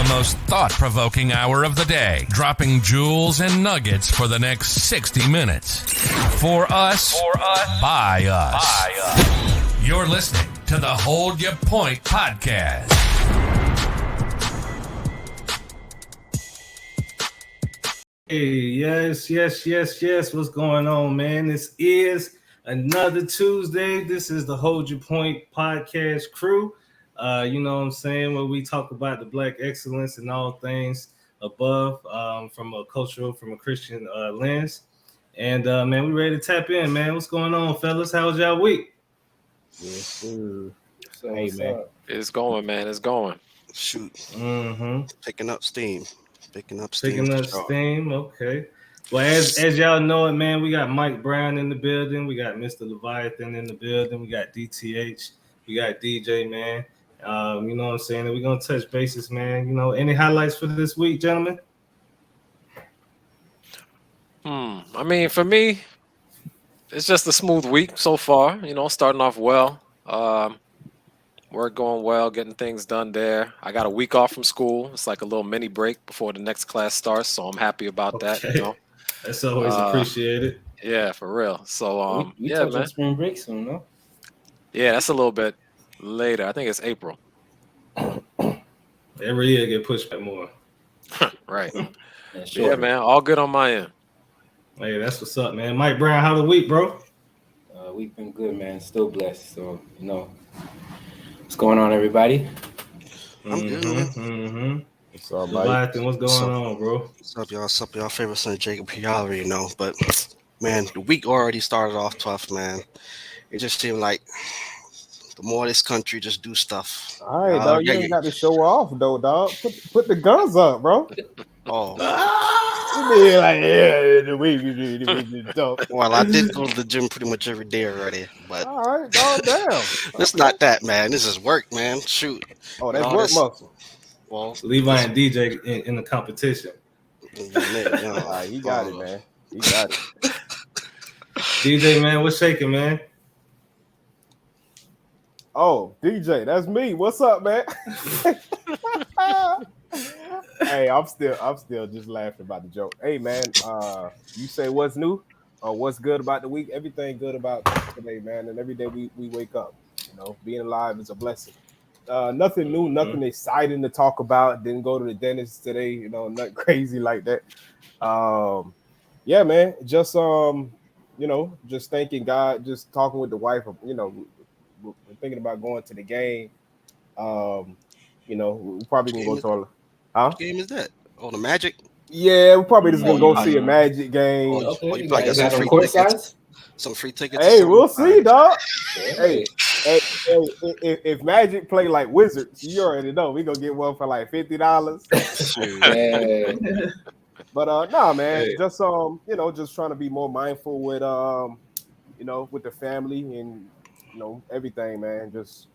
the most thought-provoking hour of the day, dropping jewels and nuggets for the next 60 minutes. For us, by us. You're listening to the Hold Your Point podcast. Hey, yes. What's going on, man? This is another Tuesday. This is the Hold Your Point podcast crew. You know what I'm saying? Where we talk about the Black excellence and all things above from a cultural, from a Christian lens. And, man, we ready to tap in, man. What's going on, fellas? How was y'all week? Yes, sir. Hey, man. It's going, man. It's going. Shoot. Mm-hmm. Picking up steam. Okay. Well, as y'all know it, man, we got Mike Brown in the building. We got Mr. Leviathan in the building. We got DTH. We got DJ, man. You know what I'm saying? And we're going to touch bases, man. You know, any highlights for this week, gentlemen? I mean, for me, it's just a smooth week so far. You know, starting off well. Work going well, getting things done there. I got a week off from school. It's like a little mini break before the next class starts, so I'm happy about that. You know? That's always appreciated. Yeah, for real. So, we yeah, man. Spring break soon, no? Yeah, that's a little bit later. I think it's April. Every year get pushed back more. Right. Yeah, man. All good on my end. Hey, that's what's up, man. Mike Brown, how the week, bro? Week been good, man. Still blessed. So, you know, what's going on, everybody? I'm good. Mm-hmm. What's up, Mike? What's going on, bro? What's up, y'all? What's up, y'all? Favorite son, Jacob. Y'all already know. But, man, the week already started off tough, man. It just seemed like the more this country just do stuff. All right, dog. You ain't got to show off, though, dog. Put the guns up, bro. Oh. You like, the week is dope. Well, I did go to the gym pretty much every day already, but all right, dog, damn. It's not that, man. This is work, man. Shoot. Oh, that's work muscle. Well, Levi and DJ in the competition. He got it, man. He got it. DJ, man, what's shaking, man? Oh, DJ, that's me. What's up, man? Hey, I'm still just laughing about the joke. Hey, man, you say what's new or what's good about the week? Everything good about today, man. And every day we wake up, you know, being alive is a blessing. Nothing new, nothing exciting to talk about. Didn't go to the dentist today, you know, nothing crazy like that. Yeah, man, just you know, just thanking God, just talking with the wife, you know, we're thinking about going to the game. You know, we probably gonna go to all. What game is that? Oh, the Magic? Yeah, we're probably just gonna go see a Magic game. You probably got some free tickets. Some free tickets. Hey, we'll see, dog. Hey, if Magic play like Wizards, you already know we gonna get one for like $50. But nah, man, just you know, just trying to be more mindful with you know, with the family and you know everything, man. Just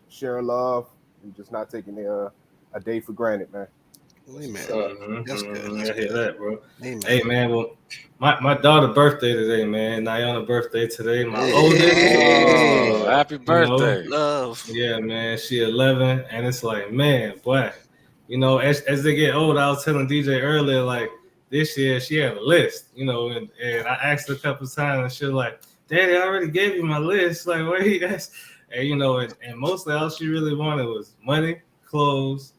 share love and just not taking a day for granted, man. Amen. That's good. I hear that, bro. Amen. Hey, man, well, my daughter's birthday today, man. Nayana's birthday today. My oldest. Oh, happy birthday. You know, love. Yeah, man. She 11, and it's like, man, boy, you know, as they get older, I was telling DJ earlier, like, this year she had a list, you know, and I asked her a couple of times, and she was like, Daddy, I already gave you my list. Like, wait, that's, and, you know, and mostly all she really wanted was money, clothes,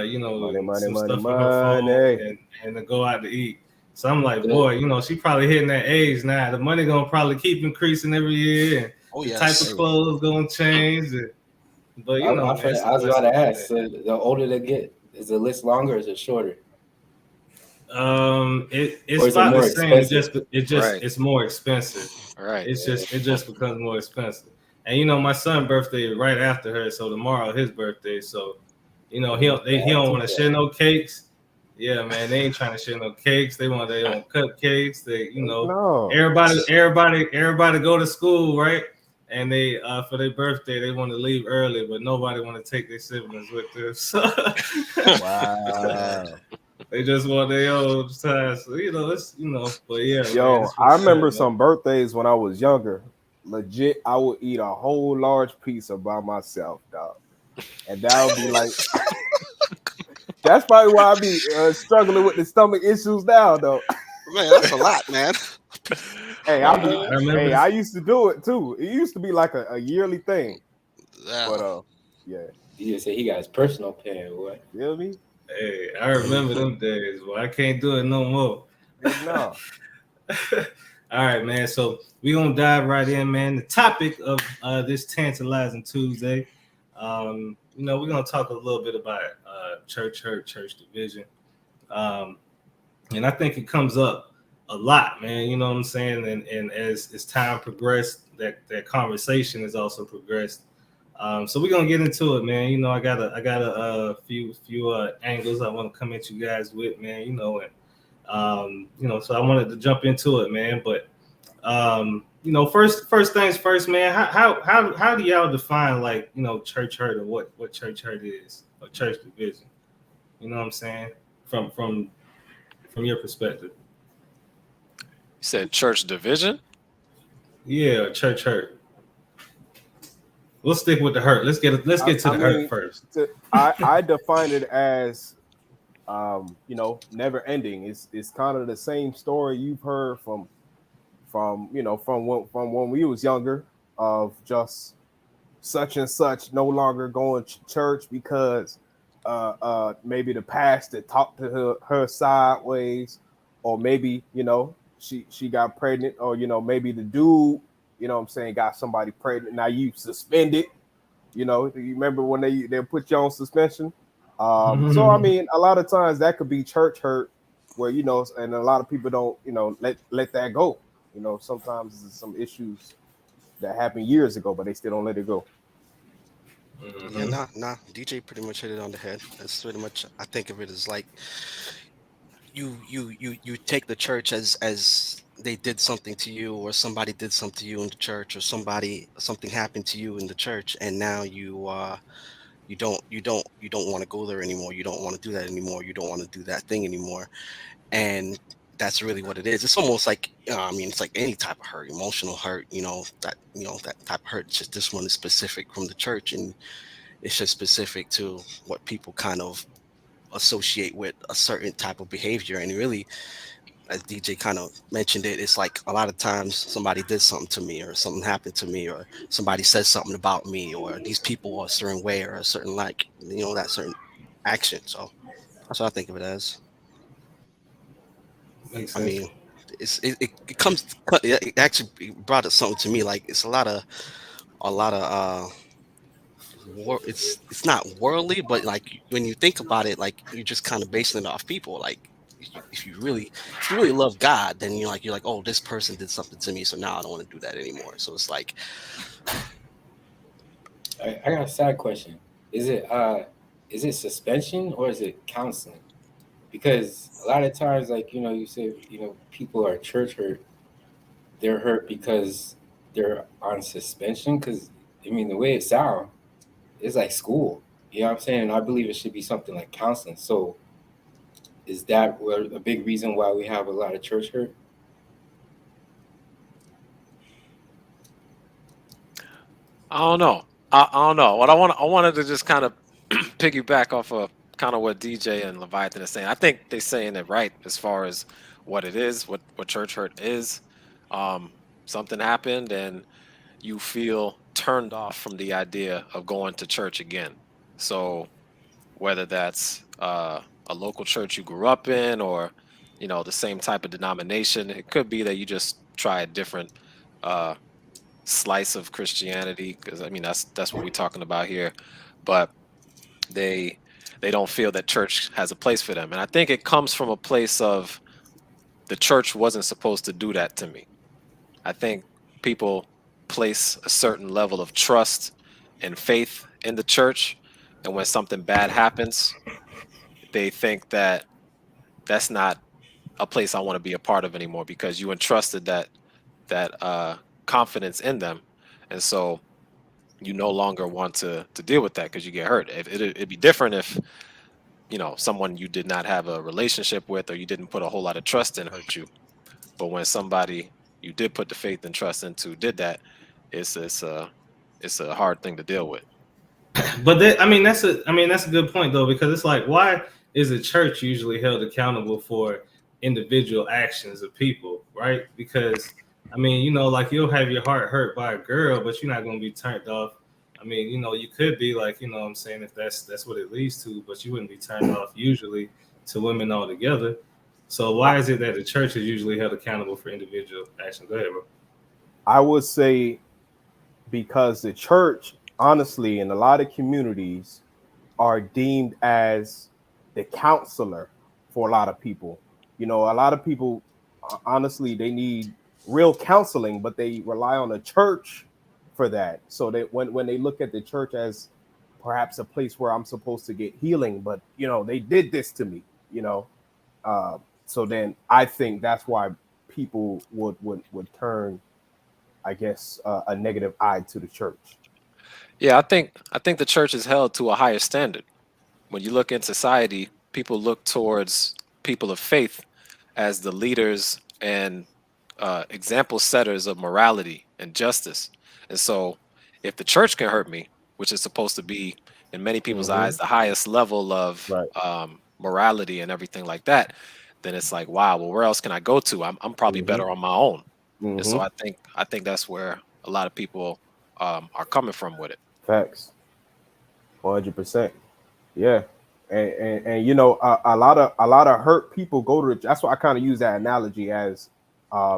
you know, some stuff on her phone and to go out to eat. So I'm like, boy, you know, she probably hitting that age now. The money gonna probably keep increasing every year, and the type of clothes gonna change. But you know, I was about to ask. So the older they get, is the list longer or is it shorter? It's about the same. It's more expensive. Right. It just becomes more expensive. And you know, my son's birthday is right after her, so tomorrow his birthday. So, you know, he don't want to share no cakes. Yeah, man, they ain't trying to share no cakes. They want their own cupcakes. They, you know, everybody go to school, right? And they for their birthday they want to leave early, but nobody want to take their siblings with them. So wow. They just want their own time. So, you know, it's, you know, but yeah. Yo, man, I remember some birthdays when I was younger. Legit, I would eat a whole large pizza by myself, dog. And that would be like, That's probably why I be struggling with the stomach issues now, though. Man, that's a lot, man. Hey, I remember. I used to do it too. It used to be like a yearly thing, Yeah. but yeah, He just said he got his personal pain. What? you feel me? Hey, I remember them days. Well, I can't do it no more. Heck no. All right, man. So we're gonna dive right in, man. The topic of this tantalizing Tuesday. We're gonna talk a little bit about church hurt, church division. And I think it comes up a lot, man. You know what I'm saying? And as time progressed, that conversation has also progressed. So we're gonna get into it, man. I got a few angles I want to come at you guys with, man. So I wanted to jump into it, man. But first things first, man. How do y'all define church hurt, or what church hurt is, or church division? You know what I'm saying? From your perspective. You said church division? Yeah, church hurt. We'll stick with the hurt. Let's get to the hurt first. I define it as never ending. It's kind of the same story you've heard from when we was younger, of just such and such no longer going to church because maybe the pastor talked to her sideways, or maybe she got pregnant, or maybe the dude got somebody pregnant. Now you suspended. You remember when they put you on suspension? So I mean, a lot of times that could be church hurt, where and a lot of people don't let that go. Sometimes there's some issues that happened years ago, but they still don't let it go. Yeah, nah. DJ pretty much hit it on the head. That's pretty much. I think of it as like you take the church as they did something to you, or somebody did something to you in the church, or something happened to you in the church, and now you don't want to go there anymore. You don't want to do that anymore. You don't want to do that thing anymore. And that's really what it is. It's almost like it's like any type of hurt, emotional hurt. That type of hurt. It's just this one is specific from the church, and it's just specific to what people kind of associate with a certain type of behavior. And really, as DJ kind of mentioned it's like a lot of times somebody did something to me, or something happened to me, or somebody said something about me, or these people are a certain way, or a certain that certain action. So that's what I think of it as. Makes I sense. mean, it comes. It actually brought up something to me. Like it's a lot of it's not worldly, but like when you think about it, like you're just kind of basing it off people. Like if you really love God, then you're like, oh, this person did something to me, so now I don't want to do that anymore. So it's like, I got a side question. Is it suspension or is it counseling? Because a lot of times, like you say, people are church hurt. They're hurt because they're on suspension. Because I mean, the way it sounds, it's like school. You know what I'm saying? And I believe it should be something like counseling. So, is that a big reason why we have a lot of church hurt? I don't know. I don't know. What I wanted to just kind of piggyback off of kind of what DJ and Leviathan is saying. I think they're saying it right as far as what it is, what church hurt is. Something happened and you feel turned off from the idea of going to church again. So whether that's a local church you grew up in, or the same type of denomination, it could be that you just try a different slice of Christianity, because I mean that's what we're talking about here. But they don't feel that church has a place for them, and I think it comes from a place of the church wasn't supposed to do that to me. I think people place a certain level of trust and faith in the church, and when something bad happens, they think that that's not a place I want to be a part of anymore, because you entrusted that confidence in them, and so you no longer want to deal with that because you get hurt. It'd be different if someone you did not have a relationship with, or you didn't put a whole lot of trust in, hurt you. But when somebody you did put the faith and trust into did that, it's a hard thing to deal with. But that's a good point though, because it's like, why is a church usually held accountable for individual actions of people, right? Because I mean, you know, like you'll have your heart hurt by a girl, but you're not going to be turned off. I mean, you know, you could be like, you know what I'm saying, if that's what it leads to, but you wouldn't be turned off usually to women altogether. So I, why is it that the church is usually held accountable for individual action? Go ahead, bro. I would say because the church, honestly, in a lot of communities, are deemed as the counselor for a lot of people. You know, a lot of people, honestly, they need real counseling, but they rely on the church for that. So that when they look at the church as perhaps a place where I'm supposed to get healing, but you know, they did this to me, you know. Uh, so then I think that's why people would turn, I guess, a negative eye to the church. Yeah, I think the church is held to a higher standard. When you look in society, people look towards people of faith as the leaders and example setters of morality and justice. And so, if the church can hurt me, which is supposed to be, in many people's Mm-hmm. eyes, the highest level of Right. morality and everything like that, then it's like, wow, well, where else can I go to? I'm probably Mm-hmm. better on my own. And so, Mm-hmm. I think that's where a lot of people are coming from with it. Facts. 100%. Yeah. And you know, a lot of hurt people go to the, that's why I kind of use that analogy as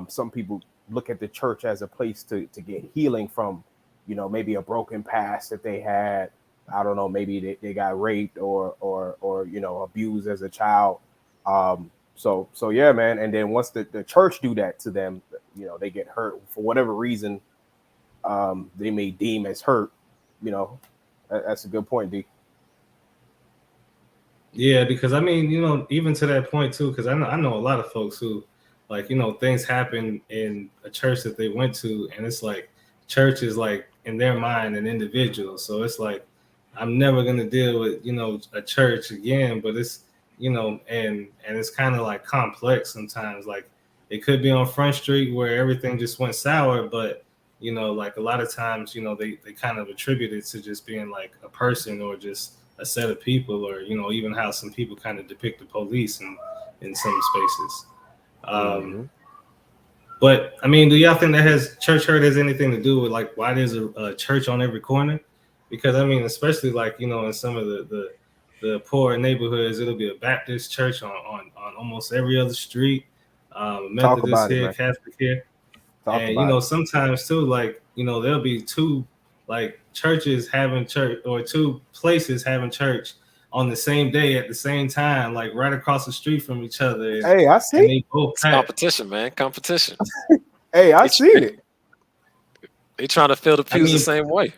some people look at the church as a place to get healing from, you know, maybe a broken past that they had. I don't know, maybe they got raped or you know, abused as a child. So yeah, man. And then once the church do that to them, you know, they get hurt for whatever reason they may deem as hurt, you know. That's a good point, D. Yeah, because I mean, you know, even to that point too, because I know a lot of folks who, like, you know, things happen in a church that they went to, and it's like church is like in their mind an individual. So it's like I'm never gonna deal with, you know, a church again. But it's, you know, and it's kind of like complex sometimes. Like it could be on Front Street where everything just went sour, but you know, like a lot of times, you know, they kind of attribute it to just being like a person or just a set of people, or you know, even how some people kind of depict the police in some spaces. Um, Mm-hmm. but I mean, do y'all think that has church hurt has anything to do with like why there's a church on every corner? Because I mean, especially like, you know, in some of the poor neighborhoods, it'll be a Baptist church on almost every other street, Talk Methodist about it, here, man. Catholic here. Talk And you about know, it. sometimes too, like, you know, there'll be two like churches having church, or two places having church on the same day at the same time, like right across the street from each other, Hey, I and see. they both It's packed. competition, man. Competition. Hey, I They, seen it. they trying to fill the I pews the mean, same way.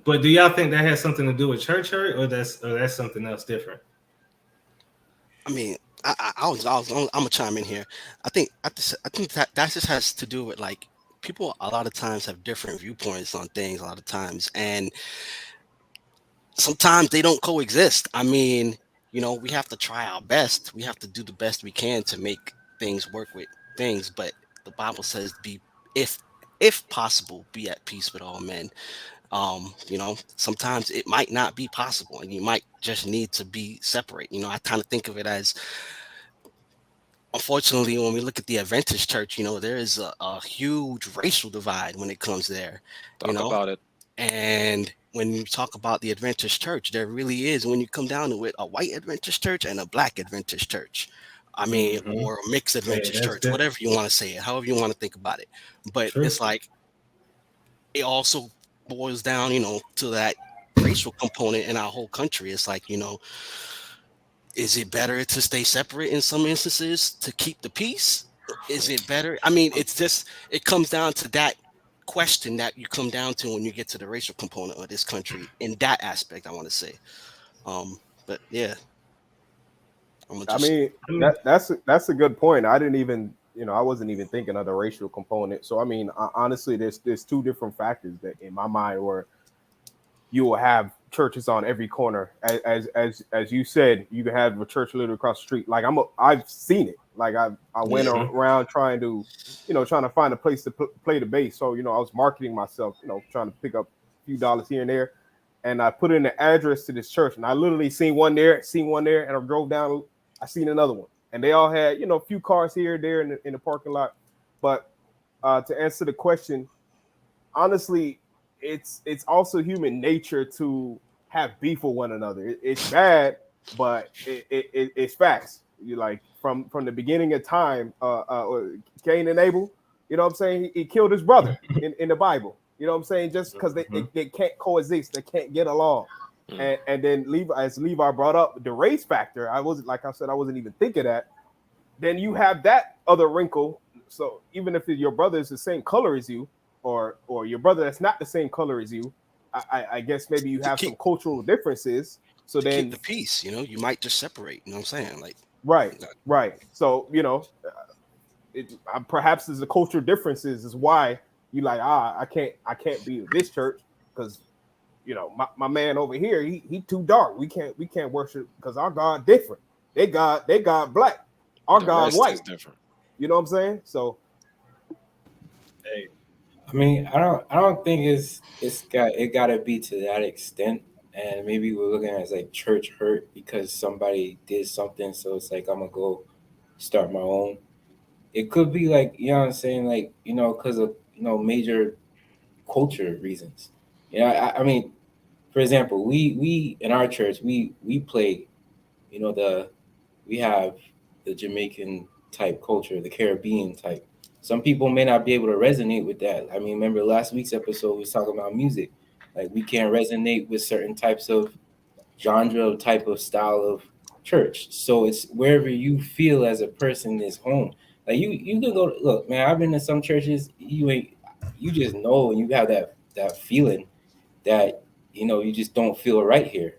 but do y'all think that has something to do with church hurt, or that's something else different? I mean, I'm gonna chime in here. I think that just has to do with like people a lot of times have different viewpoints on things a lot of times, and sometimes they don't coexist. I mean, you know, we have to try our best. We have to do the best we can to make things work with things. But the Bible says, "Be if if possible, be at peace with all men." You know, sometimes it might not be possible, and you might just need to be separate. You know, I kind of think of it as, unfortunately, when we look at the Adventist church, you know, there is a huge racial divide when it comes there. You Talk know, about it. and when you talk about the Adventist church, there really is, when you come down to it, a white Adventist church and a black Adventist church. I mean, Mm-hmm. or a mixed Hey, Adventist that's church, good. whatever you want to say it, however you want to think about it. But True. it's like it also boils down, you know, to that racial component in our whole country. It's like, you know, is it better to stay separate in some instances to keep the peace? Is it better? I mean, it's just, it comes down to that question that you come down to when you get to the racial component of this country in that aspect, I want to say. But yeah, I'm gonna I just mean, I mean, that's a good point. I didn't even, you know, I wasn't even thinking of the racial component. So I mean, honestly, there's two different factors that in my mind where you will have churches on every corner. As you said, you can have a church literally across the street. Like I've seen it. Like I went yeah, mm-hmm. around trying to, you know, trying to find a place to play the bass. So you know, I was marketing myself, you know, trying to pick up a few dollars here and there. and I put in the address to this church, and I literally seen one there, and I drove down. I seen another one, and they all had, a few cars here, there, in the parking lot. But to answer the question, honestly, it's also human nature to have beef with one another. It's bad, but it's facts. You like from the beginning of time, Cain and Abel. You know what I'm saying? He killed his brother in the Bible. You know what I'm saying? Just because they can't coexist, they can't get along. And then Levi brought up the race factor. I wasn't even thinking that. Then you have that other wrinkle. So even if your brother is the same color as you, or your brother that's not the same color as you, I guess maybe you have some cultural differences. So then keep the peace, you might just separate. You know what I'm saying? Like right. So perhaps there's a cultural differences is why you like I can't be with this church because my man over here he too dark. We can't worship because our God different. They God black. Our God white. Is different. You know what I'm saying? So hey. I mean, I don't think it gotta be to that extent. And maybe we're looking at it as like church hurt because somebody did something, so it's like I'm gonna go start my own. It could be like, you know what I'm saying, like, because of major culture reasons. I mean, for example, we in our church we play, we have the Jamaican type culture, the Caribbean type. Some people may not be able to resonate with that. I mean, remember last week's episode we was talking about music. Like we can't resonate with certain types of genre, type of style of church. So it's wherever you feel as a person is home. Like you can go look, man. I've been to some churches. You just know, and you have that feeling that you just don't feel right here,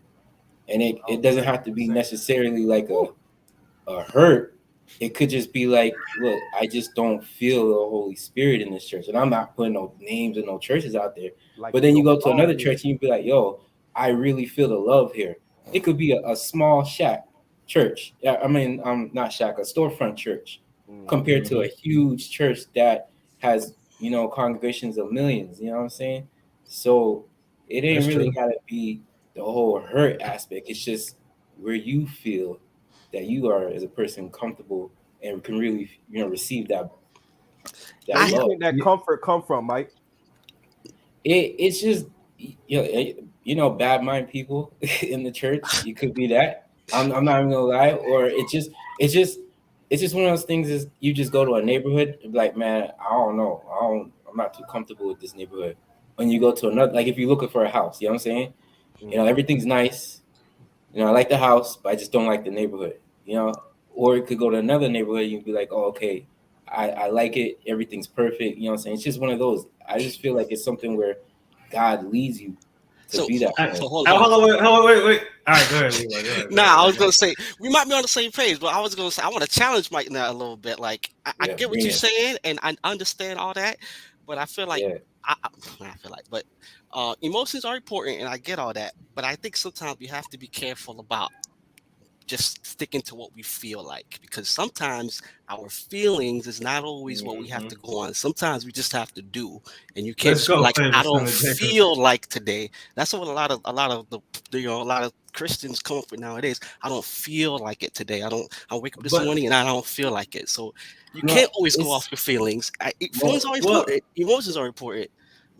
and it doesn't have to be necessarily like a hurt. It could just be like, look, I just don't feel the Holy Spirit in this church, and I'm not putting no names and no churches out there. Like, but then you go to another church and you be like, yo, I really feel the love here. It could be a small shack church. I mean, not shack, a storefront church, compared to a huge church that has congregations of millions. You know what I'm saying? So it ain't really gotta be the whole hurt aspect. It's just where you feel that you are as a person comfortable and can really receive that where do you think that comfort come from, Mike? It's just bad mind people in the church. It could be that. I'm not even gonna lie. Or it's just one of those things is you just go to a neighborhood and be like, man, I don't know. I'm not too comfortable with this neighborhood. When you go to another, like if you're looking for a house, you know what I'm saying? Everything's nice. I like the house, but I just don't like the neighborhood. Or it could go to another neighborhood. You'd be like, oh, okay, I like it. Everything's perfect. You know what I'm saying? It's just one of those. I just feel like it's something where God leads you to be that. So hold on, wait. All right, go ahead, Levi. Go ahead. I was gonna say we might be on the same page, but I was gonna say I want to challenge Mike now a little bit. Like I get what you're saying, and I understand all that, but I feel like emotions are important, and I get all that, but I think sometimes we have to be careful about just sticking to what we feel like, because sometimes our feelings is not always what we have to go on. Sometimes we just have to do, and you can't like I don't feel like today. That's what a lot of a lot of Christians come up with nowadays. I don't feel like it today. I wake up this morning and I don't feel like it. So you can't always go off your feelings. Feelings are important. Emotions are important.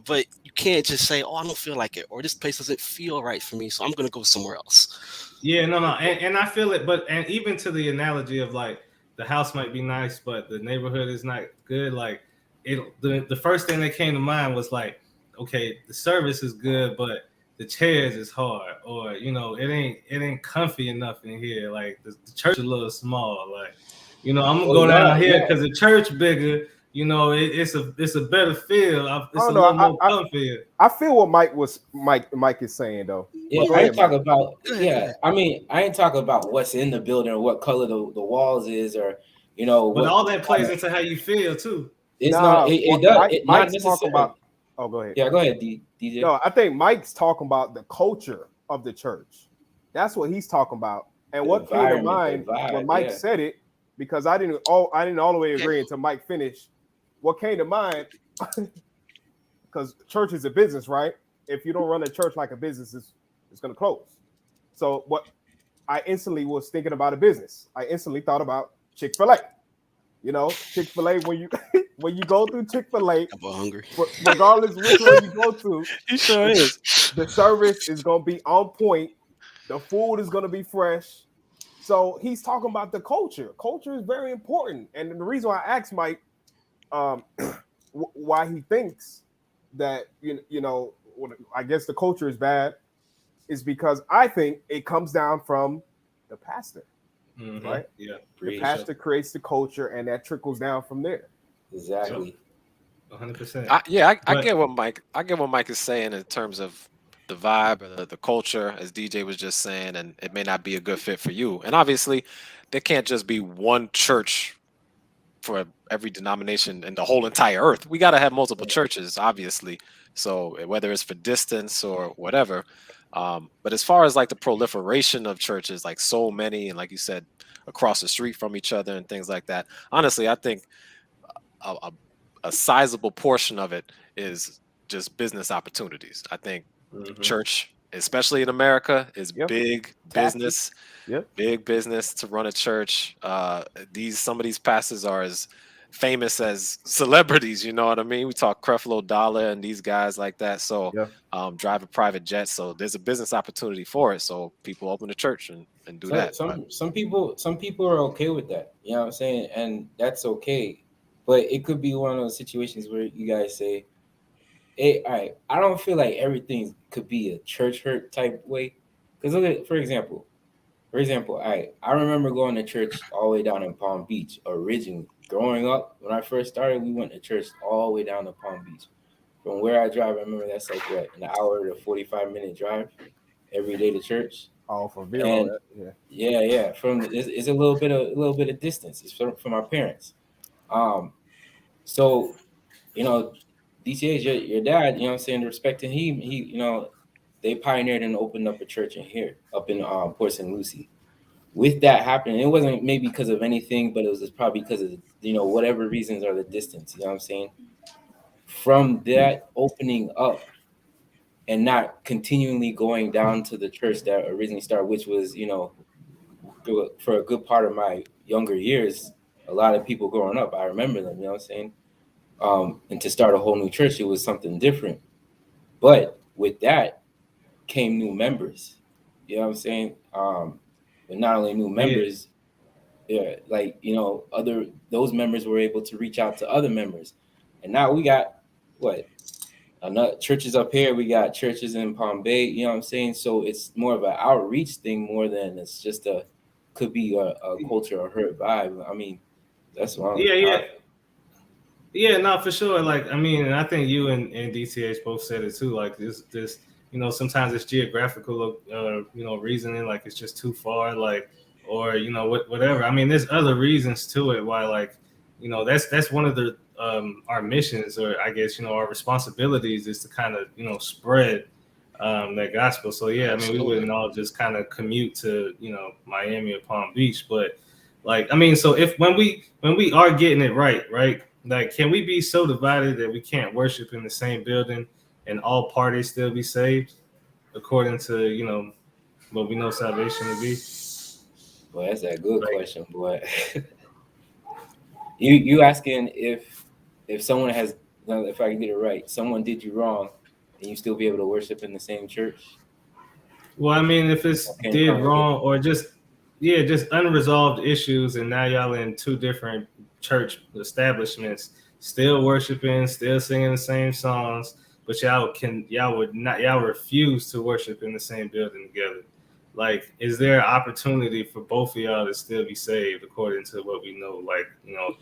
But you can't just say, "Oh, I don't feel like it," or "This place doesn't feel right for me, so I'm going to go somewhere else." Yeah, no, and I feel it. But and even to the analogy of like the house might be nice, but the neighborhood is not good. Like the first thing that came to mind was like, okay, the service is good, but the chairs is hard, or it ain't comfy enough in here. Like the church is a little small. Like I'm gonna go down here because the church bigger. It's a better feel. It's a little more comfy. I feel what Mike is saying though. Yeah, I ain't talking about. Yeah, I mean, I ain't talking about what's in the building or what color the walls is, or But all that plays into how you feel too. It's not. It does. Mike's talking about. Oh, go ahead. Yeah, go ahead, DJ. No, I think Mike's talking about the culture of the church. That's what he's talking about. And what came to mind when Mike said it, because I didn't all the way agree until Mike finished. What came to mind, because church is a business, right? If you don't run a church like a business, It's going to close. So what I instantly was thinking about a business. I instantly thought about Chick-fil-A. You know, Chick-fil-A, when you when you go through Chick-fil-A, I'm hungry. regardless which one you go to, He sure is. the service is going to be on point. The food is going to be fresh. So he's talking about the culture. Culture is very important. And the reason why I asked Mike why he thinks that, I guess the culture is bad is because I think it comes down from the pastor, right? Yeah. The pastor creates the culture and that trickles down from there. Exactly. 100%. I get what Mike is saying in terms of the vibe or the culture, as DJ was just saying, and it may not be a good fit for you. And obviously, there can't just be one church for every denomination in the whole entire earth. We got to have multiple churches, obviously. So whether it's for distance or whatever. But as far as like the proliferation of churches, like so many, and like you said, across the street from each other and things like that, honestly, I think a sizable portion of it is just business opportunities. I think church, especially in America, is big business. Big business to run a church. Some of these pastors are as famous as celebrities. You know what I mean? We talk Creflo Dollar and these guys like that. So drive a private jet. So there's a business opportunity for it. So people open a church and do that. Some people are okay with that. You know what I'm saying? And that's okay. But it could be one of those situations where you guys say, hey, all right, I don't feel like everything could be a church hurt type way. Because look at, for example, I remember going to church all the way down in Palm Beach originally. Growing up, when I first started, we went to church all the way down to Palm Beach. From where I drive, I remember that's like what, an hour to 45-minute drive every day to church. Oh, for Vero, yeah. It's a little bit of distance. It's from our parents. So, DCH, your dad, you know what I'm saying, respecting him, they pioneered and opened up a church in here, up in Port St. Lucie. With that happening, it wasn't maybe because of anything, but it was just probably because of, whatever reasons are the distance, you know what I'm saying? From that opening up and not continually going down to the church that originally started, which was, for a good part of my younger years, a lot of people growing up, I remember them, you know what I'm saying? And to start a whole new church, it was something different. But with that came new members, you know what I'm saying? But not only new members, those members were able to reach out to other members. And now we got another churches up here, we got churches in Palm Bay, you know what I'm saying? So it's more of an outreach thing more than it's just could be a culture or hurt vibe. I mean, that's what Yeah, no, for sure. Like, I mean, and I think you and DTH both said it too. Like this, sometimes it's geographical, reasoning. Like it's just too far. Like, or whatever. I mean, there's other reasons to it. Why, like, that's one of the our missions, or I guess our responsibilities is to kind of spread that gospel. So yeah, I mean, we wouldn't all just kind of commute to Miami or Palm Beach, but like, I mean, so if when we are getting it right. Like, can we be so divided that we can't worship in the same building and all parties still be saved, according to, what we know salvation to be? Well, that's a good question, boy. you asking if someone has, if I can get it right, someone did you wrong and you still be able to worship in the same church? Well, I mean, if it's did wrong or just unresolved issues, and now y'all in two different church establishments, still worshiping, still singing the same songs, but y'all refuse to worship in the same building together. Like, is there an opportunity for both of y'all to still be saved according to what we know, like,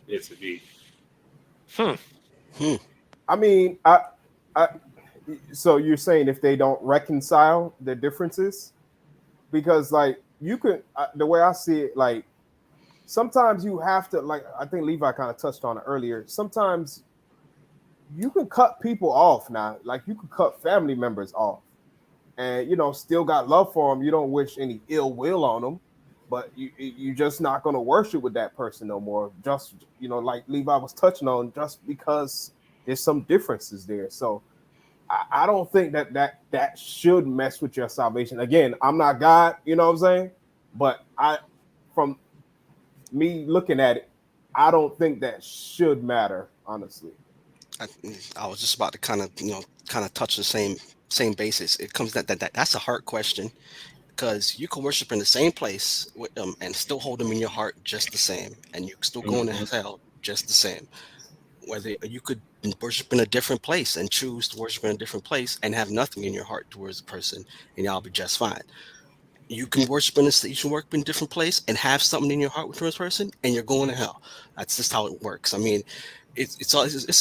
it to be? I mean, so you're saying if they don't reconcile their differences? Because like you could, the way I see it, like sometimes you have to, like I think Levi kind of touched on it earlier. Sometimes you can cut people off now. Like you can cut family members off and, still got love for them. You don't wish any ill will on them, but you just not going to worship with that person no more. Just, like Levi was touching on, just because there's some differences there. So I don't think that should mess with your salvation. Again, I'm not God, you know what I'm saying? But from me looking at it, I don't think that should matter, honestly. I, I was just about to kind of touch the same basis. It comes that's a hard question because you can worship in the same place with them and still hold them in your heart just the same, and you can still go into Mhm. hell just the same. Whether you could worship in a different place and choose to worship in a different place and have nothing in your heart towards the person, and y'all be just fine. You can worship in this, you can work in a different place and have something in your heart with this person, and you're going to hell. That's just how it works. I mean, it's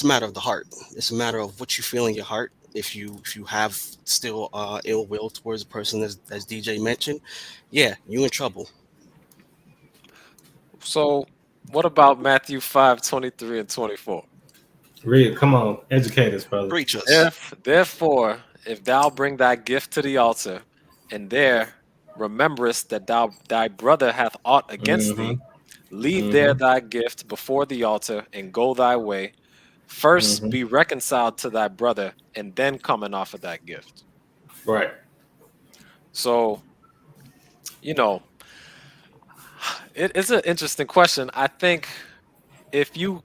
a matter of the heart. It's a matter of what you feel in your heart. If you have still ill will towards a person, as DJ mentioned, yeah, you in trouble. So what about Matthew 5:23 and 24? Read, come on, educate us, brother. Preach us. Therefore, if thou bring thy gift to the altar, and there rememberest that thy brother hath aught against Mm-hmm. thee, leave there Mm-hmm. thy gift before the altar, and go thy way. First Mm-hmm. be reconciled to thy brother, and then come and offer that gift. Right. So, you know, it's an interesting question. I think if you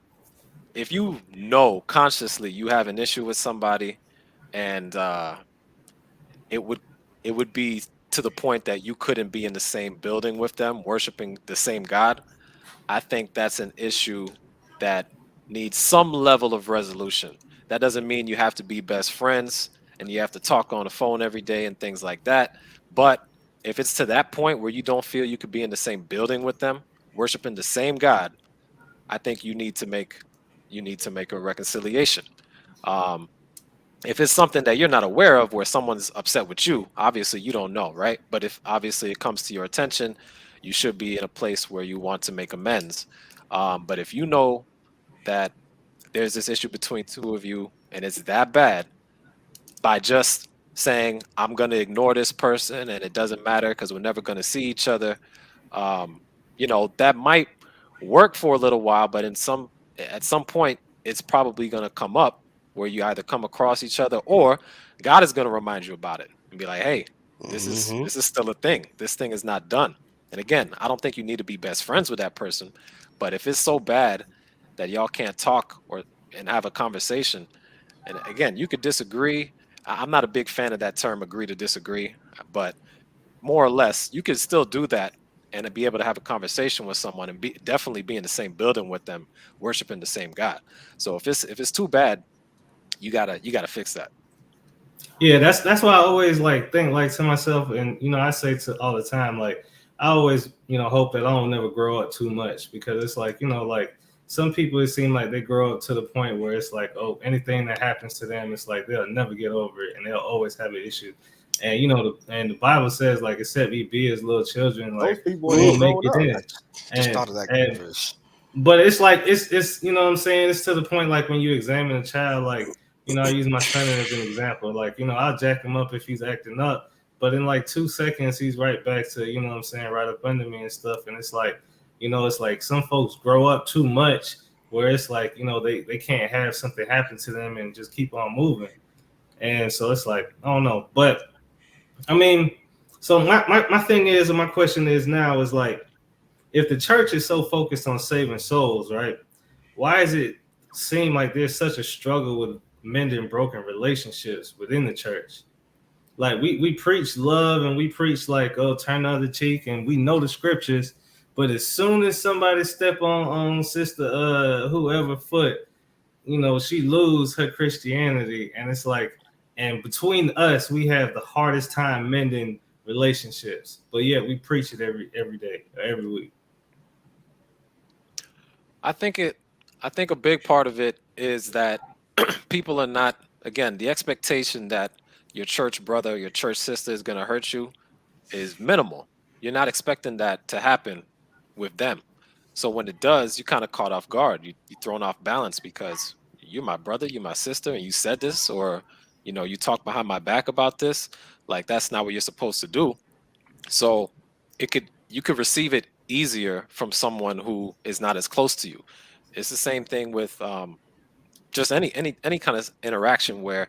know consciously you have an issue with somebody, and it would it would be to the point that you couldn't be in the same building with them worshiping the same God. I think that's an issue that needs some level of resolution. That doesn't mean you have to be best friends and you have to talk on the phone every day and things like that. But if it's to that point where you don't feel you could be in the same building with them, worshiping the same God, I think you need to make a reconciliation. Um, if it's something that you're not aware of where someone's upset with you, obviously you don't know, right? But if obviously it comes to your attention, you should be in a place where you want to make amends. But if you know that there's this issue between two of you and it's that bad, by just saying I'm going to ignore this person and it doesn't matter because we're never going to see each other, um, that might work for a little while, but at some point it's probably going to come up where you either come across each other or God is going to remind you about it and be like, hey, Hmm. this is still a thing. This thing is not done. And again, I don't think you need to be best friends with that person, but if it's so bad that y'all can't talk or and have a conversation, and again, you could disagree. I'm not a big fan of that term, agree to disagree, but more or less, you could still do that and be able to have a conversation with someone and definitely be in the same building with them, worshiping the same God. So if it's too bad, you gotta fix that. Yeah, that's why I always like think like to myself, and I say to all the time, like I always hope that I don't never grow up too much, because it's like like some people, it seems like they grow up to the point where it's like, oh, anything that happens to them, it's like they'll never get over it and they'll always have an issue. And and the Bible says, like, except we be as little children, Those like people we ain't won't Mm, make grown it up. I in. just And thought of that and verse. but it's like it's what I'm saying, it's to the point like when you examine a child, like I use my son as an example. Like I'll jack him up if he's acting up, but in like 2 seconds he's right back to what I'm saying, right up under me and stuff. And it's like it's like some folks grow up too much where it's like they can't have something happen to them and just keep on moving. And so it's like I don't know, but I mean, so my thing is, and my question is now is like, if the church is so focused on saving souls, right? Why does it seem like there's such a struggle with mending broken relationships within the church? Like we preach love and we preach like, oh, turn the other cheek, and we know the scriptures, but as soon as somebody step on sister whoever foot, she lose her Christianity, and it's like, and between us, we have the hardest time mending relationships, but yet we preach it every day, every week. I think it. I think a big part of it is that people are not, again, the expectation that your church brother, your church sister is going to hurt you is minimal. You're not expecting that to happen with them. So when it does, you kind of caught off guard. You're thrown off balance because you're my brother, you're my sister, and you said this, or you talk behind my back about this. Like that's not what you're supposed to do. So you could receive it easier from someone who is not as close to you. It's the same thing with just any kind of interaction where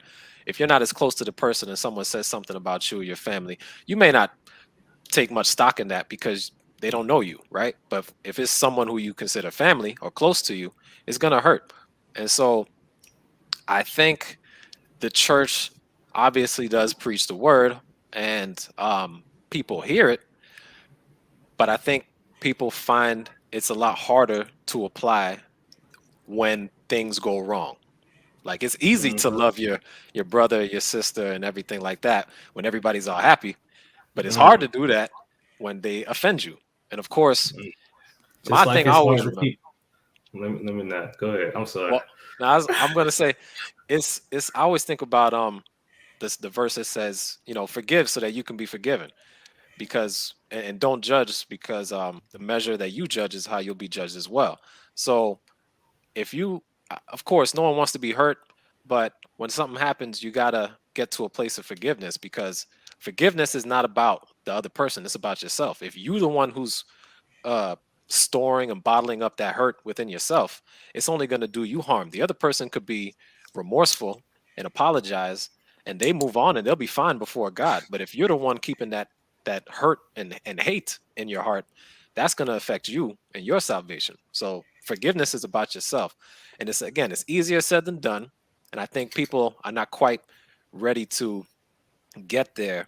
if you're not as close to the person and someone says something about you or your family, you may not take much stock in that because they don't know you, right? But if it's someone who you consider family or close to you, it's gonna hurt. And so I think the church obviously does preach the word, and people hear it, but I think people find it's a lot harder to apply when things go wrong. Like it's easy to Mhm. love your brother, your sister, and everything like that when everybody's all happy, but it's hard to Mhm. do that when they offend you. And of course, Just my like thing I it's hard always to remember. keep. Let me not go ahead. I'm sorry. Well, now I'm gonna say it's I always think about this the verse that says, forgive so that you can be forgiven. Because and don't judge because the measure that you judge is how you'll be judged as well. So if you of course no one wants to be hurt, but when something happens you gotta get to a place of forgiveness, because forgiveness is not about the other person, it's about yourself. If you're the one who's uh storing and bottling up that hurt within yourself, it's only going to do you harm. The other person could be remorseful and apologize, and they move on and they'll be fine before God. But if you're the one keeping that hurt and hate in your heart, that's going to affect you and your salvation. So forgiveness is about yourself. And it's, again, it's easier said than done. And I think people are not quite ready to get there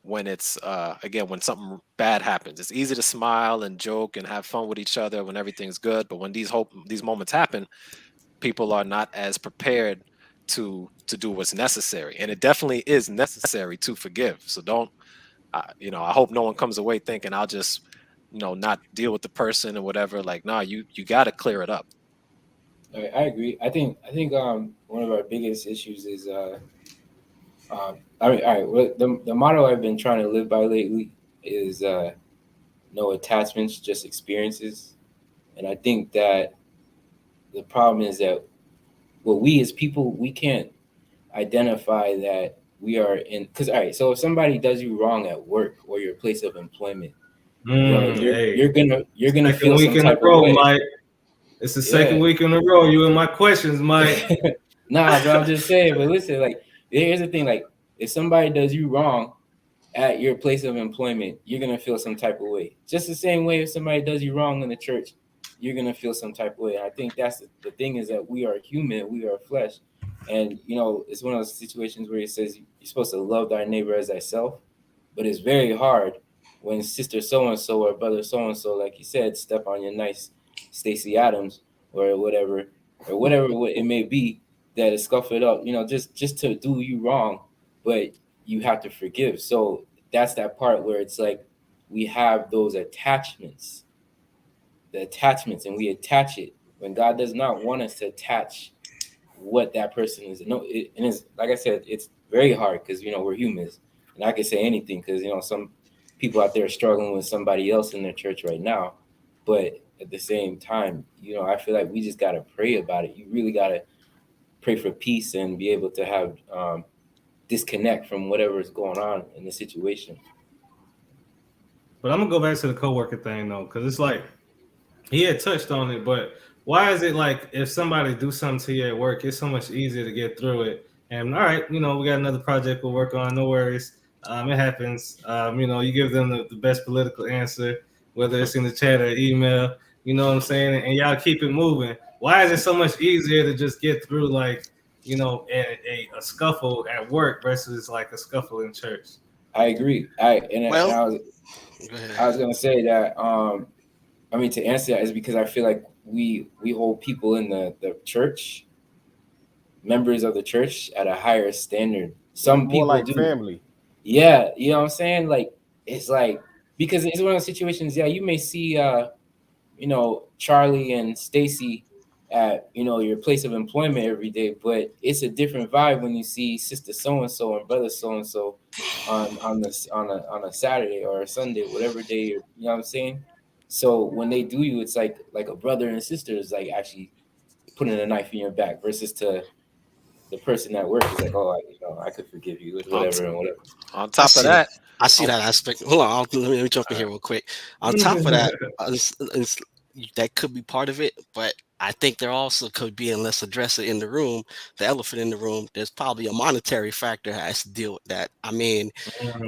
when it's again, when something bad happens. It's easy to smile and joke and have fun with each other when everything's good, but when these moments happen, people are not as prepared to do what's necessary. And it definitely is necessary to forgive. So don't I hope no one comes away thinking I'll just not deal with the person or whatever. Like, nah, you got to clear it up. I agree. I think one of our biggest issues is I mean, all right. Well, the motto I've been trying to live by lately is no attachments, just experiences. And I think that the problem is that we as people, we can't identify that we are in. Because all right, so if somebody does you wrong at work or your place of employment, you're Hey, you're gonna second feel week some in a type of row, way. Mike. It's the second Yeah. week in a row. You and my questions, Mike. Nah, but I'm just saying. But listen, like here's the thing: like if somebody does you wrong at your place of employment, you're gonna feel some type of way. Just the same way if somebody does you wrong in the church, you're gonna feel some type of way. And I think that's the thing is that we are human, we are flesh, and it's one of those situations where it says you're supposed to love thy neighbor as thyself, but it's very hard when sister so and so or brother so and so, like you said, step on your nice Stacey Adams or whatever it may be that is scuffed up, just to do you wrong, but you have to forgive. So that's that part where it's like we have those attachments, and we attach it when God does not want us to attach what that person is. No, and it's like I said, it's very hard because we're humans, and I can say anything because some people out there are struggling with somebody else in their church right now, but at the same time, I feel like we just gotta pray about it. You really gotta pray for peace and be able to have disconnect from whatever is going on in the situation. But I'm gonna go back to the coworker thing though, because it's like he had touched on it, but why is it like if somebody do something to you at work, it's so much easier to get through it? And all right, we got another project we'll work on. No worries. It happens. You give them the best political answer, whether it's in the chat or email. You know what I'm saying? And y'all keep it moving. Why is it so much easier to just get through like a scuffle at work versus like a scuffle in church? I agree. I was gonna say that. I mean, to answer that is because I feel like we hold people in the church, members of the church, at a higher standard. It's Some more people like do. family. Yeah, you know what I'm saying? Like it's like because it's one of those situations. Yeah, you may see Charlie and Stacy at your place of employment every day, but it's a different vibe when you see sister so and so and brother so and so on a Saturday or a Sunday, whatever day you know what I'm saying. So when they do you, it's like a brother and sister is like actually putting a knife in your back versus to the person at work is like, oh, I could forgive you, On, whatever and whatever. on I top of see that. that, I see oh, that aspect. Hold on, let me jump in here real quick. On top of that, that could be part of it, but I think there also could be, and let's address it in the room, the elephant in the room. There's probably a monetary factor that has to deal with that. I mean,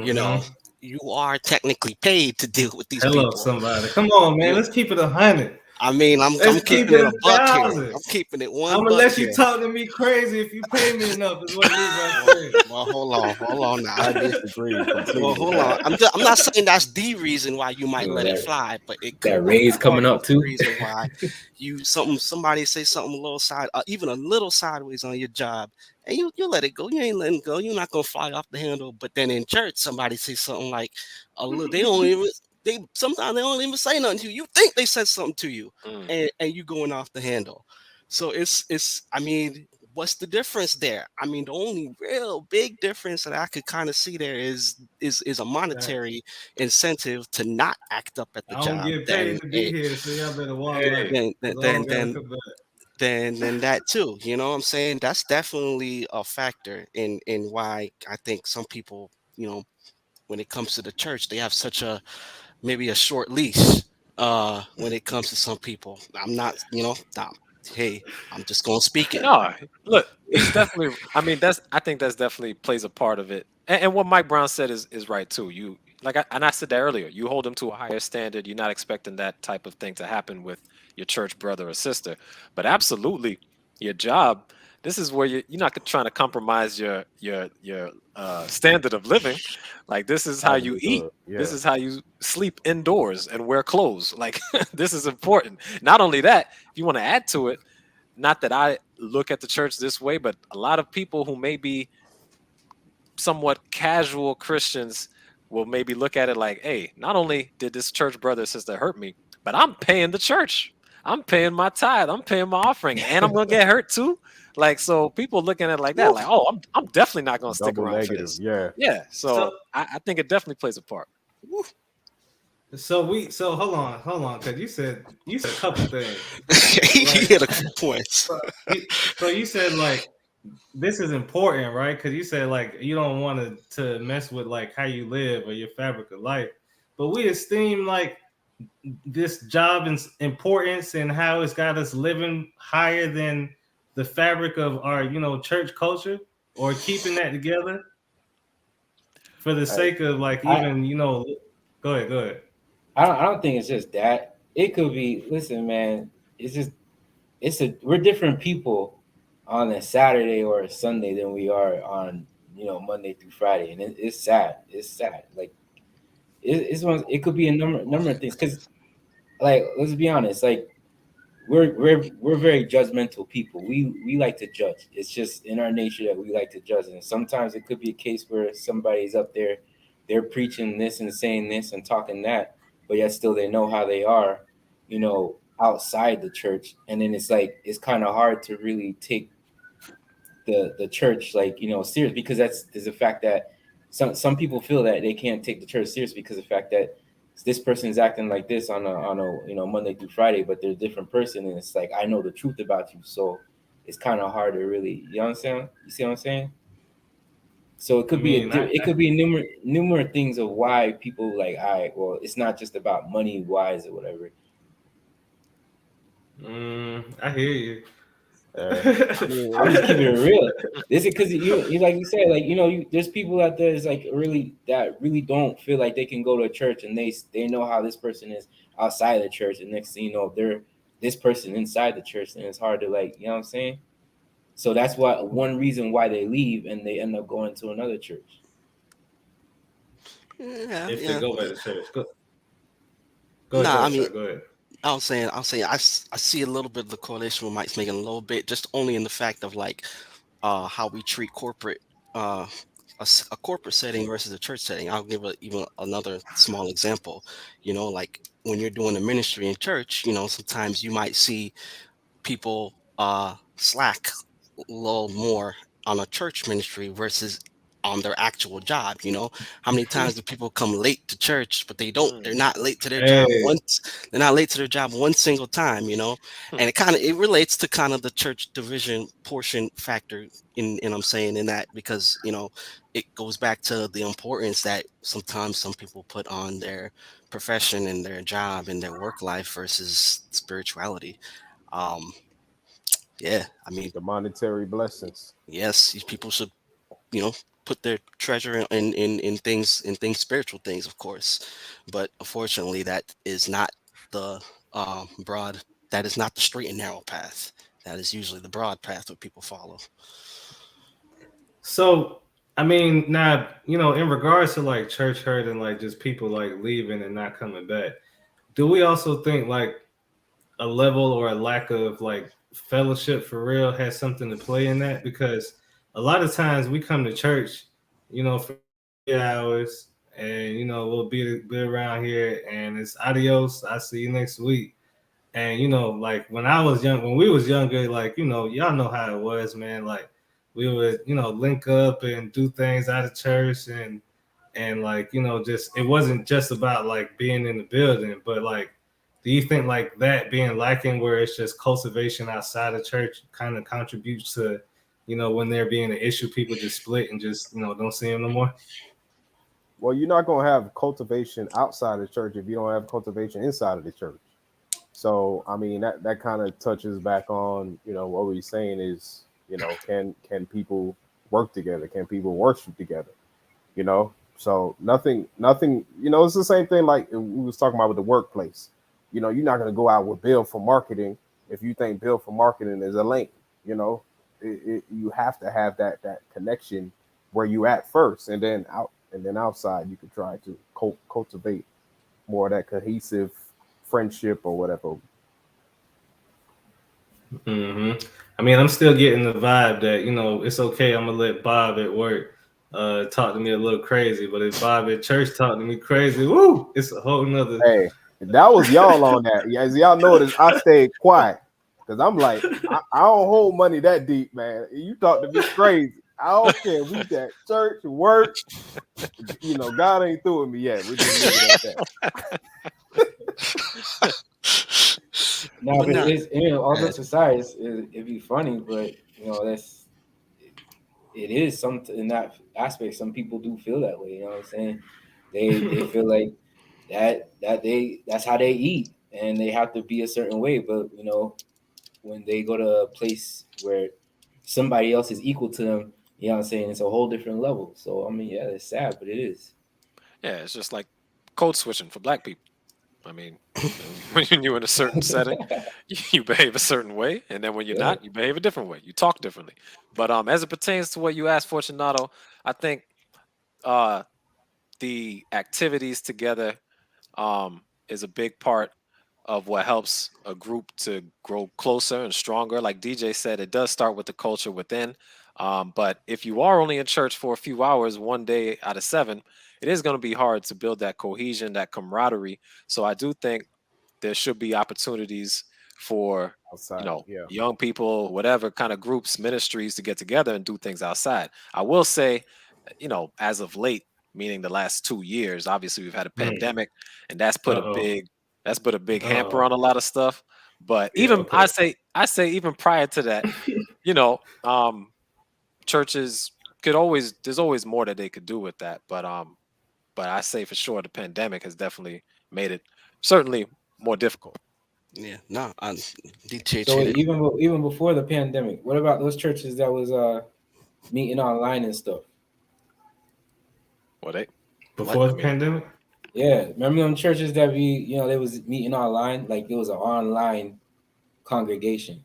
you know, Mhm. you are technically paid to deal with these Hello, people. somebody. Come on, man. You, Let's keep it 100. I mean, I'm Let's keep keeping it it a a buck here. thousand. I'm keeping it I'm one gonna buck let you here. talk to me crazy if you pay me enough. Is what Levi Well, said. well, hold on now. I disagree completely Well, with hold on. that. I'm not saying that's the reason why you might You know let it that fly, but it could that be raise part coming of up the too. reason why somebody say something a little even a little sideways on your job, and you let it go. You ain't letting go. You're not gonna fly off the handle. But then in church, somebody say something like a little. They don't even. They sometimes they don't even say nothing to you. You think they said something to you, Mm. and you going off the handle. So it's. I mean, what's the difference there? I mean, the only real big difference that I could kind of see there is a Right. monetary incentive to not act up at the I don't job get paid to be here, so y'all better walk right. than Cause than I than don't gotta than come back. than that too. You know what I'm saying? That's definitely a factor in why I think some people, when it comes to the church, they have such a maybe a short leash when it comes to some people. I'm not, hey, I'm just gonna speak it. No, look, he's definitely. I mean, I think that's definitely plays a part of it. And what Mike Brown said is right too. You and I said that earlier. You hold them to a higher standard. You're not expecting that type of thing to happen with your church brother or sister. But absolutely, your job. This is where you're not trying to compromise your standard of living. Like this is how you eat. Livelihood. This Yeah. is how you sleep indoors and wear clothes. Like this is important. Not only that, if you want to add to it, not that I look at the church this way, but a lot of people who may be somewhat casual Christians will maybe look at it like, hey, not only did this church brother or sister hurt me, but I'm paying the church. I'm paying my tithe. I'm paying my offering, and I'm gonna get hurt too. Like so, people looking at it like that, like, oh, I'm definitely not gonna stick Double around for negative. this. Yeah. Yeah, So so I think it definitely plays a part. so hold on, cause you said a couple things, He right? hit a few points. So you said like this is important, right? Because you said like you don't want to mess with like how you live or your fabric of life, but we esteem like this job and importance and how it's got us living higher than the fabric of our church culture or keeping that together for the Hey, sake of like I even go ahead. I don't think it's just that. It could be. Listen, man. It's just we're different people on a Saturday or a Sunday than we are on Monday through Friday, and it's sad. It's sad. Like it's one. It could be a number of things. Because like let's be honest. Like we're very judgmental people. We like to judge. It's just in our nature that we like to judge. And sometimes it could be a case where somebody's up there, they're preaching this and saying this and talking that, but yet still they know how they are, outside the church. And then it's like it's kind of hard to really take the church like serious, because there's a fact that some people feel that they can't take the church serious because of the fact that this person is acting like this on a Monday through Friday, but they're a different person, and it's like I know the truth about you, so it's kind of hard to really, understand. You see what I'm saying? So it I could be mean, it could be numerous things of why people like, all right, well, it's not just about money wise or whatever. I hear you. I I'm just mean, keeping it real. This is because you like you said, like there's people out there is like really don't feel like they can go to a church, and they know how this person is outside of the church, and next thing you know, they're this person inside the church, and it's hard to, like, what I'm saying. So that's why one reason why they leave and they end up going to another church. Yeah, If they yeah. go back to church, Nah, I ahead, mean, sir. Go ahead. I'm saying, I see a little bit of the correlation with Mike's making a little bit, just only in the fact of like, how we treat corporate, uh, a corporate setting versus a church setting. I'll give even another small example. Like when you're doing a ministry in church, sometimes you might see people slack a little more on a church ministry versus on their actual job. How many times do people come late to church, but they're Mm. not late to their job Hey, once. They're not late to their job one single time. Hmm. And it relates to kind of the church division portion factor in I'm saying in that, because it goes back to the importance that sometimes some people put on their profession and their job and their work life versus spirituality. Um, yeah, I mean, The monetary blessings. yes, these people should, you know, put their treasure in things, spiritual things, of course. But unfortunately, that is not the broad. That is not the straight and narrow path. That is usually the broad path that people follow. So, I mean, now, in regards to like church hurt and like just people like leaving and not coming back, do we also think like a level or a lack of like fellowship for real has something to play in that? Because a lot of times we come to church, for 8 hours, and we'll be around here, and it's adios. I see you next week. And like when we was younger, like y'all know how it was, man. Like we would link up and do things out of church, and like just it wasn't just about like being in the building, but like do you think like that being lacking where it's just cultivation outside of church kind of contributes to when there being an issue, people just split and just don't see them no more? Well, you're not going to have cultivation outside the church if you don't have cultivation inside of the church. So, I mean, that kind of touches back on, what we're saying is, can people work together? Can people worship together? You know, so nothing. It's the same thing like we was talking about with the workplace. You're not going to go out with bill for marketing if you think bill for marketing is a link. You have to have that connection where you at first, and then outside you could try to cultivate more of that cohesive friendship or whatever. hmm I mean, I'm still getting the vibe that it's okay. I'm gonna let Bob at work talk to me a little crazy, but if Bob at church talk to me crazy, woo, it's a whole nother. Hey, that was y'all on that. Yeah, as y'all notice, I stayed quiet because I'm like, I don't hold money that deep, man. You talk to me crazy. I don't care. We at church, work. God ain't through with me yet. We just leave it at that. No, But but not. it's all jokes aside, it'd be funny, but that's it is some in that aspect. Some people do feel that way. You know what I'm saying? They feel like that's how they eat, and they have to be a certain way. But when they go to a place where somebody else is equal to them, you know what I'm saying? It's a whole different level. So I mean, yeah, it's sad, but it is. Yeah, it's just like code switching for black people. I mean, when you're in a certain setting, you behave a certain way, and then when you're Yeah. not, you behave a different way. You talk differently. But as it pertains to what you asked, Fortunato, I think uh, the activities together is a big part of what helps a group to grow closer and stronger. Like DJ said, it does start with the culture within. But if you are only in church for a few hours, one day out of seven, it is going to be hard to build that cohesion, that camaraderie. So I do think there should be opportunities for Outside, yeah. young people, whatever kind of groups, ministries to get together and do things outside. I will say, as of late, meaning the last 2 years, obviously we've had a Mm. pandemic, and that's put a Uh-oh. big hamper Uh-oh. on a lot of stuff. But Yeah, even okay. I say even prior to that, you know, um, churches could always there's always more that they could do with that. But I say for sure the pandemic has definitely made it certainly more difficult. Yeah, no, DTH So hit it. even before the pandemic, what about those churches that was meeting online and stuff? Well, they What? Before I the mean, pandemic. Yeah, remember them churches that they was meeting online, like it was an online congregation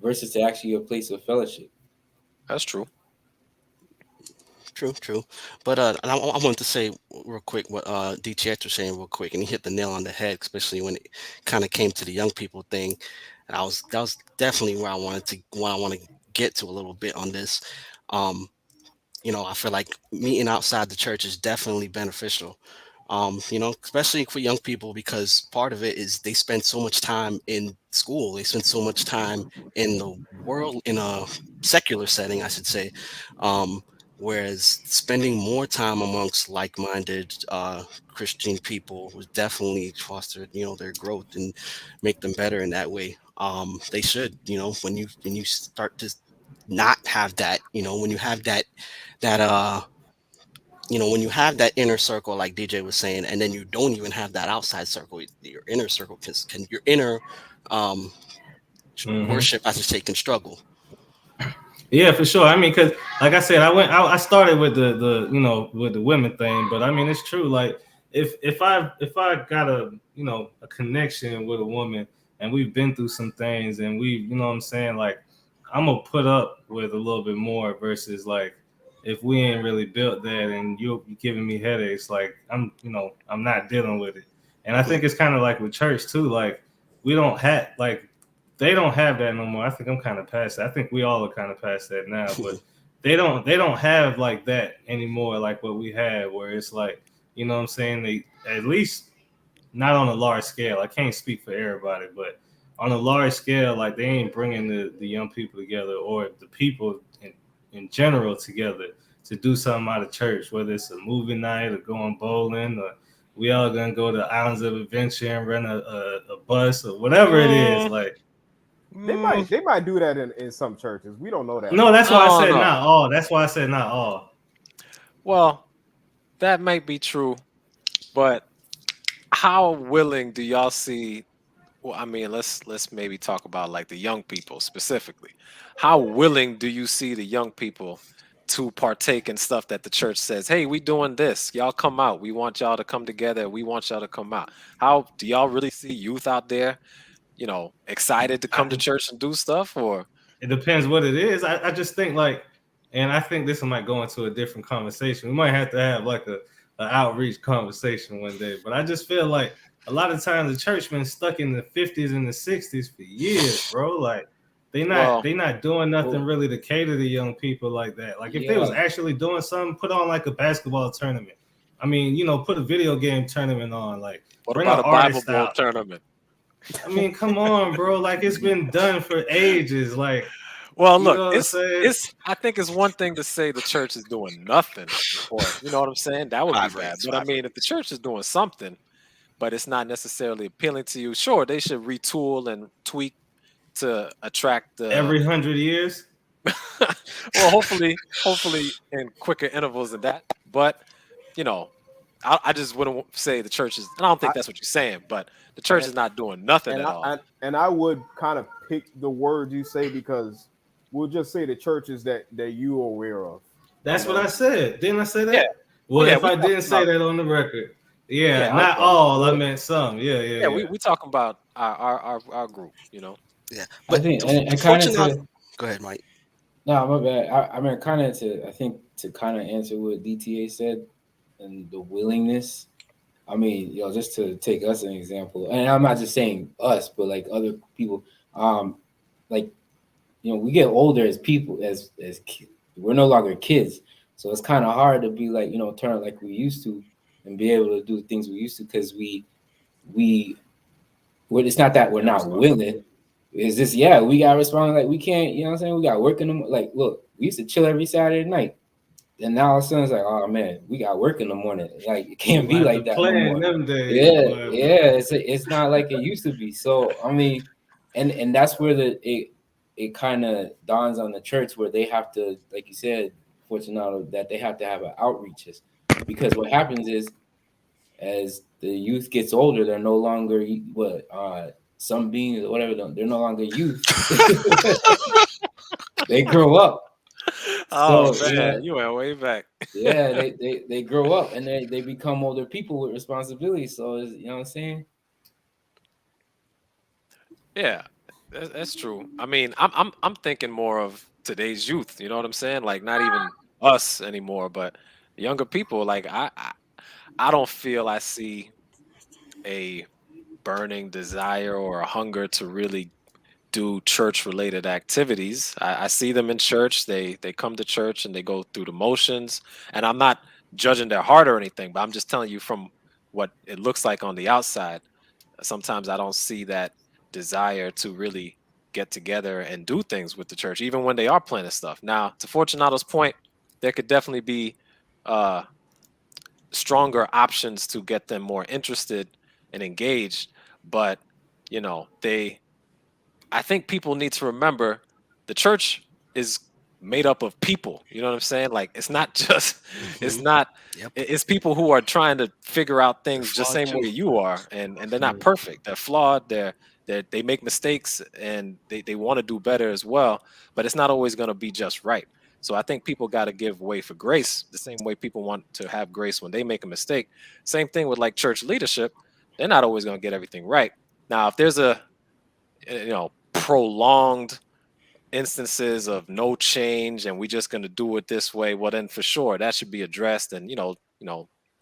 versus to actually a place of fellowship. that's true. True, true. But I wanted to say real quick what DTH was saying real quick, and he hit the nail on the head, especially when it kind of came to the young people thing. And that was definitely where I want to get to a little bit on this. Um, I feel like meeting outside the church is definitely beneficial. Especially for young people, because part of it is they spend so much time in school, they spend so much time in the world, in a secular setting, I should say. Um, Whereas spending more time amongst like-minded Christian people would definitely foster, their growth and make them better in that way. They should, when you start to not have that, when you have that when you have that inner circle like DJ was saying, and then you don't even have that outside circle, your inner circle can your inner um worship as a sacred struggle. Yeah, for sure. I mean, because like I said, I started with the with the women thing, but I mean it's true. Like if I got a connection with a woman and we've been through some things and we what I'm saying, like I'm gonna put up with a little bit more versus like if we ain't really built that and you're giving me headaches, like I'm not dealing with it. And I think it's kind of like with church too. Like we don't have like they don't have that no more. I think I'm kind of past that. I think we all are kind of past that now, but they don't have like that anymore, like what we had, where it's like, what I'm saying, they at least not on a large scale. I can't speak for everybody, but on a large scale, like they ain't bringing the young people together or the people in general together to do something out of church, whether it's a movie night or going bowling or we all gonna go to Islands of Adventure and rent a bus or whatever it is. Like They might do that in some churches. We don't know that. no, that's why I said no. not all. That's why I said not all. Well, that might be true, but how willing do y'all see? Well, I mean, let's maybe talk about like the young people specifically. How willing do you see the young people to partake in stuff that the church says, "Hey, we doing this. Y'all come out. We want y'all to come together. We want y'all to come out." How do y'all really see youth out there, excited to come to church and do stuff? Or It depends what it is. I just think like, and I think this might go into a different conversation. We might have to have like a outreach conversation one day. But I just feel like a lot of times the church been stuck in the 50s and the 60s for years, bro. Like they not doing nothing really to cater to young people like that. Like if they was actually doing something, put on like a basketball tournament. I mean, put a video game tournament on. Like what bring about an a Bible artist Bowl out. tournament? I mean, come on, bro. Like it's been done for ages. Like, Well, you look, know what I'm saying? I think it's one thing to say the church is doing nothing, or you know what I'm saying? That would be bad. But I mean, if the church is doing something, but it's not necessarily appealing to you, sure, they should retool and tweak to attract the Every 100 years. well, hopefully in quicker intervals than that. But I just wouldn't say the church is, and I don't think that's what you're saying, but the church is not doing nothing at all. I would kind of pick the word you say because we'll just say the churches that you are aware of. That's what I said. Didn't I say that? Yeah. Well, if I didn't say that on the record, not all. I meant some. Yeah. We talking about our group, Yeah, but I think and kind of go ahead, Mike. No, my bad. I mean, kind of to kind of answer what DTA said and the willingness. I mean, just to take us an example, and I'm not just saying us, but like other people. Like, we get older as people, as we're no longer kids, so it's kind of hard to be like, turn like we used to and be able to do things we used to because it's not that we're not willing. Is this we got to respond like we can't, what I'm saying? We got work in the like look, we used to chill every Saturday night. And now all of a sudden it's like, oh man, we got work in the morning. Like it can't be like that no more. Them days, it's not like it used to be. So I mean, and that's where it kind of dawns on the church where they have to, like you said, Fortunato, that they have to have an outreaches. Because what happens is as the youth gets older, they're no longer some beings or whatever, they're no longer youth. They grow up. Oh man, you went way back. Yeah, they grow up and they become older people with responsibility. So you know what I'm saying? Yeah, that's true. I mean, I'm thinking more of today's youth. You know what I'm saying? Like not even us anymore, but younger people. Like I don't feel I see a burning desire or a hunger to really do church related activities. I see them in church. They come to church and they go through the motions. And I'm not judging their heart or anything, but I'm just telling you from what it looks like on the outside. Sometimes I don't see that desire to really get together and do things with the church, even when they are planning stuff. Now, to Fortunato's point, there could definitely be stronger options to get them more interested and engaged. But, I think people need to remember the church is made up of people. You know what I'm saying? Like it's not just it's Mhm. not Yep. it's people who are trying to figure out They're things just flawed same too. way you are, and they're not perfect. They're flawed. They make mistakes, and they want to do better as well. But it's not always going to be just right. So I think people got to give way for grace, the same way people want to have grace when they make a mistake. Same thing with like church leadership. They're not always going to get everything right. Now, if there's a prolonged instances of no change and we just going to do it this way, well then for sure that should be addressed, and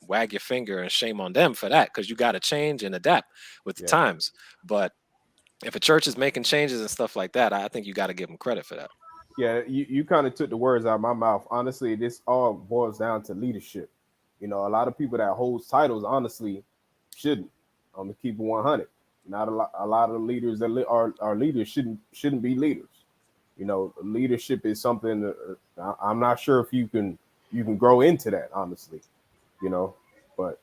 wag your finger and shame on them for that, because you got to change and adapt with the Yeah. times. But if a church is making changes and stuff like that, I think you got to give them credit for that. Yeah, you kind of took the words out of my mouth. Honestly, this all boils down to leadership. You know, a lot of people that hold titles, honestly, shouldn't. I'm gonna keep it 100. Not a lot. A lot of leaders that are leaders shouldn't be leaders. You know, leadership is something I'm not sure if you can grow into that, honestly. You know, but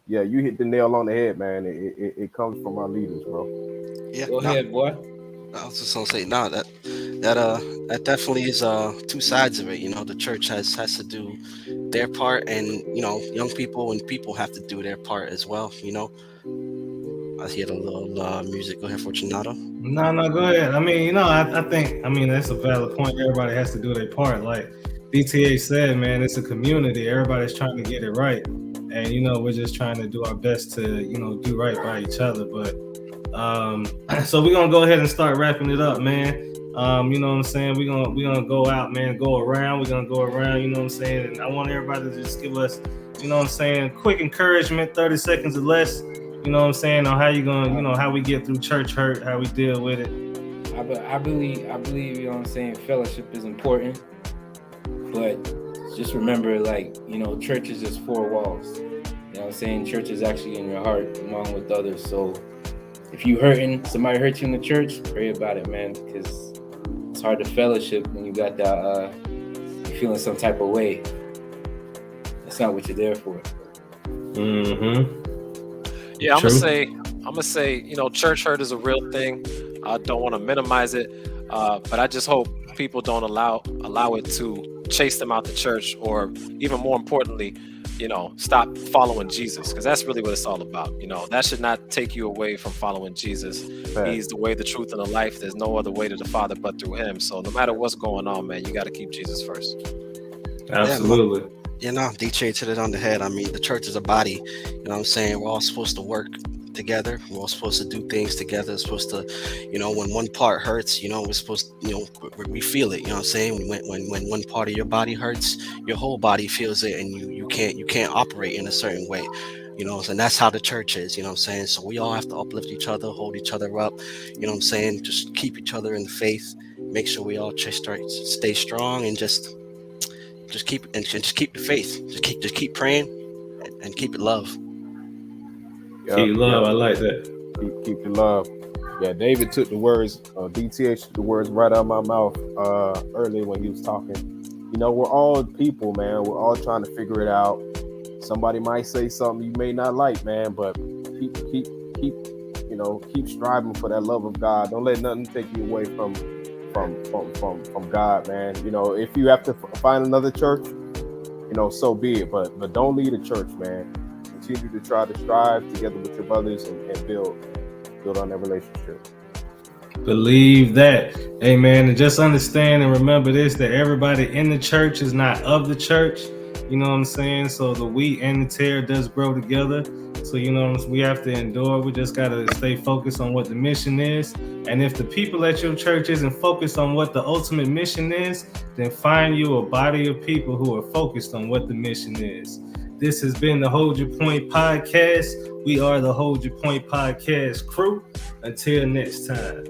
yeah, you hit the nail on the head, man. It comes from our leaders, bro. Yeah. Go No, ahead, boy. I was just gonna say no. That definitely is two sides of it. You know, the church has to do their part, and young people and people have to do their part as well. I hear the little music. Go ahead, Fortunato. No, go ahead. I mean, I think, that's a valid point. Everybody has to do their part. Like DTH said, man, it's a community. Everybody's trying to get it right. And, we're just trying to do our best to, do right by each other. But, so we're going to go ahead and start wrapping it up, man. You know what I'm saying? We're gonna go out, man, go around. We're going to go around, you know what I'm saying? And I want everybody to just give us, you know what I'm saying, quick encouragement, 30 seconds or less. You know what I'm saying, on how you gonna, how we get through church hurt, how we deal with it. I believe, you know what I'm saying, fellowship is important, but just remember, like, church is just four walls. You know what I'm saying? Church is actually in your heart along with others. So if you hurting, somebody hurt you in the church, pray about it, man, because it's hard to fellowship when you got that, you feeling some type of way. That's not what you're there for. Mm-hmm. Yeah, I'm gonna say, church hurt is a real thing. I don't want to minimize it, but I just hope people don't allow it to chase them out the church, or even more importantly, stop following Jesus, because that's really what it's all about. That should not take you away from following Jesus. He's the way, the truth, and the life. There's no other way to the Father but through Him. So no matter what's going on, man, you got to keep Jesus first. Absolutely. DJ hit it on the head. I mean, the church is a body. You know what I'm saying? We're all supposed to work together. We're all supposed to do things together. It's supposed to, when one part hurts, we're supposed to, we feel it. You know what I'm saying? When one part of your body hurts, your whole body feels it, and you can't operate in a certain way. And that's how the church is. You know what I'm saying? So we all have to uplift each other, hold each other up. You know what I'm saying? Just keep each other in the faith. Make sure we all stay strong, and just keep the faith. Just keep praying, and keep it love. Keep love. I like that. Keep the love. Yeah, David took the words. DTH took the words right out of my mouth earlier when he was talking. We're all people, man. We're all trying to figure it out. Somebody might say something you may not like, man, but keep striving for that love of God. Don't let nothing take you away from God, man. If you have to find another church, so be it. But don't leave the church, man. Continue to try to strive together with your brothers and build on that relationship. Believe that. Amen. And just understand and remember this, that everybody in the church is not of the church. You know what I'm saying? So the wheat and the tear does grow together. So, we have to endure. We just got to stay focused on what the mission is. And if the people at your church isn't focused on what the ultimate mission is, then find you a body of people who are focused on what the mission is. This has been the Hold Your Point podcast. We are the Hold Your Point podcast crew. Until next time.